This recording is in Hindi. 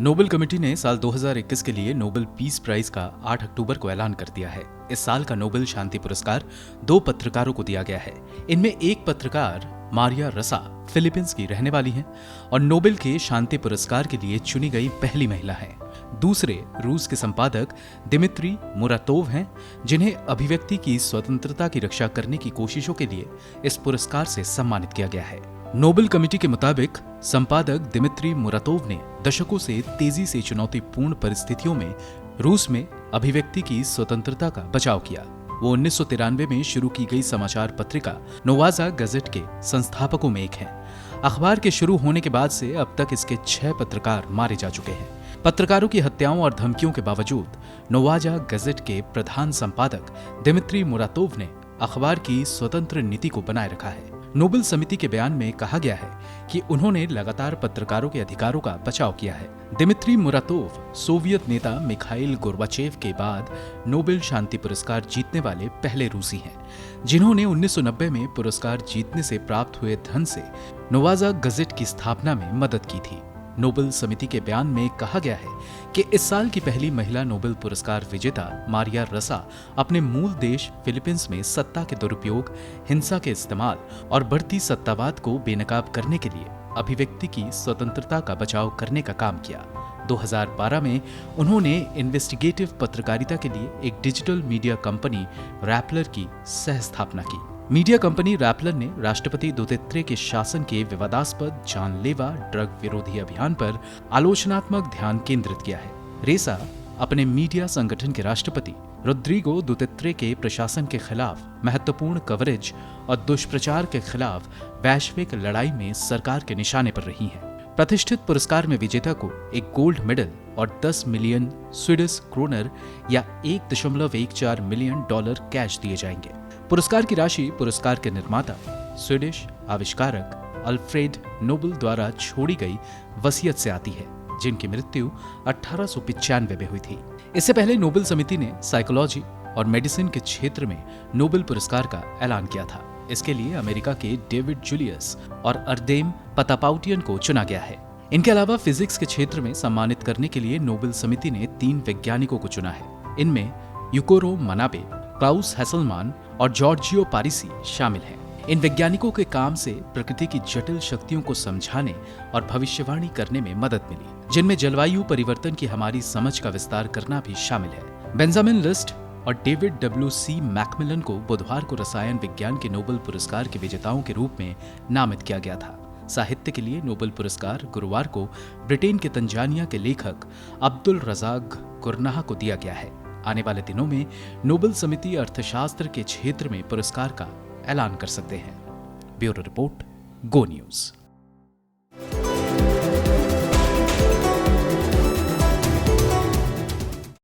नोबेल कमेटी ने साल 2021 के लिए नोबेल पीस प्राइज का 8 अक्टूबर को ऐलान कर दिया है। इस साल का नोबेल शांति पुरस्कार 2 पत्रकारों को दिया गया है। इनमें एक पत्रकार मारिया रसा फिलीपींस की रहने वाली हैं और नोबेल के शांति पुरस्कार के लिए चुनी गई पहली महिला हैं। दूसरे रूस के संपादक दिमित्री मुरातोव हैं, जिन्हें अभिव्यक्ति की स्वतंत्रता की रक्षा करने की कोशिशों के लिए इस पुरस्कार से सम्मानित किया गया है। नोबेल कमेटी के मुताबिक संपादक दिमित्री मुरातोव ने दशकों से तेजी से चुनौतीपूर्ण परिस्थितियों में रूस में अभिव्यक्ति की स्वतंत्रता का बचाव किया। वो 1993 में शुरू की गई समाचार पत्रिका नोवाजा गजेट के संस्थापकों में एक हैं। अखबार के शुरू होने के बाद से अब तक इसके 6 पत्रकार मारे जा चुके हैं। पत्रकारों की हत्याओं और धमकियों के बावजूद नोवाजा गजेट के प्रधान संपादक दिमित्री मुरातोव ने अखबार की स्वतंत्र नीति को बनाए रखा है। नोबेल समिति के बयान में कहा गया है कि उन्होंने लगातार पत्रकारों के अधिकारों का बचाव किया है। दिमित्री मुरातोव सोवियत नेता मिखाइल गोर्बाचेव के बाद नोबेल शांति पुरस्कार जीतने वाले पहले रूसी हैं, जिन्होंने 1990 में पुरस्कार जीतने से प्राप्त हुए धन से नोवाजा गजेट की स्थापना में मदद की थी। नोबेल समिति के बयान में कहा गया है कि इस साल की पहली महिला नोबेल पुरस्कार विजेता मारिया रसा अपने मूल देश फिलीपींस में सत्ता के दुरुपयोग, हिंसा के इस्तेमाल और बढ़ती सत्तावाद को बेनकाब करने के लिए अभिव्यक्ति की स्वतंत्रता का बचाव करने का काम किया। 2012 में उन्होंने इन्वेस्टिगेटिव पत्रकारिता के लिए एक डिजिटल मीडिया कंपनी रैपलर की सह स्थापना की। मीडिया कंपनी रैपलर ने राष्ट्रपति दुतेर्ते के शासन के विवादास्पद जानलेवा ड्रग विरोधी अभियान पर आलोचनात्मक ध्यान केंद्रित किया है। रेसा अपने मीडिया संगठन के राष्ट्रपति रोड्रिगो दुतेर्ते के प्रशासन के खिलाफ महत्वपूर्ण कवरेज और दुष्प्रचार के खिलाफ वैश्विक लड़ाई में सरकार के निशाने पर रही हैं। प्रतिष्ठित पुरस्कार में विजेता को एक गोल्ड मेडल और 10 मिलियन स्वीडिश क्रोनर या $1.14 मिलियन कैश दिए जाएंगे। पुरस्कार की राशि पुरस्कार के निर्माता स्वीडिश आविष्कारक अल्फ्रेड नोबेल द्वारा छोड़ी गई वसीयत से आती है, जिनकी मृत्यु 1895 में हुई थी। इससे पहले नोबेल समिति ने साइकोलॉजी और मेडिसिन के क्षेत्र में नोबेल पुरस्कार का ऐलान किया था। इसके लिए अमेरिका के डेविड जूलियस और अर्देम पतापाउटियन को चुना गया है। इनके अलावा फिजिक्स के क्षेत्र में सम्मानित करने के लिए नोबेल समिति ने 3 वैज्ञानिकों को चुना है। इनमें युकोरो मनाबे, क्लाउस हैसलमान और जॉर्जियो पारिसी शामिल हैं। इन वैज्ञानिकों के काम से प्रकृति की जटिल शक्तियों को समझाने और भविष्यवाणी करने में मदद मिली, जिनमें जलवायु परिवर्तन की हमारी समझ का विस्तार करना भी शामिल है। बेंजामिन लिस्ट और डेविड W.C. मैकमिलन को बुधवार को रसायन विज्ञान के नोबेल पुरस्कार के विजेताओं के रूप में नामित किया गया था। साहित्य के लिए नोबेल पुरस्कार गुरुवार को ब्रिटेन के तंजानिया के लेखक अब्दुल रज़ाक गुरनाह को दिया गया है। आने वाले दिनों में नोबेल समिति अर्थशास्त्र के क्षेत्र में पुरस्कार का ऐलान कर सकते हैं। ब्यूरो रिपोर्ट, गो न्यूज।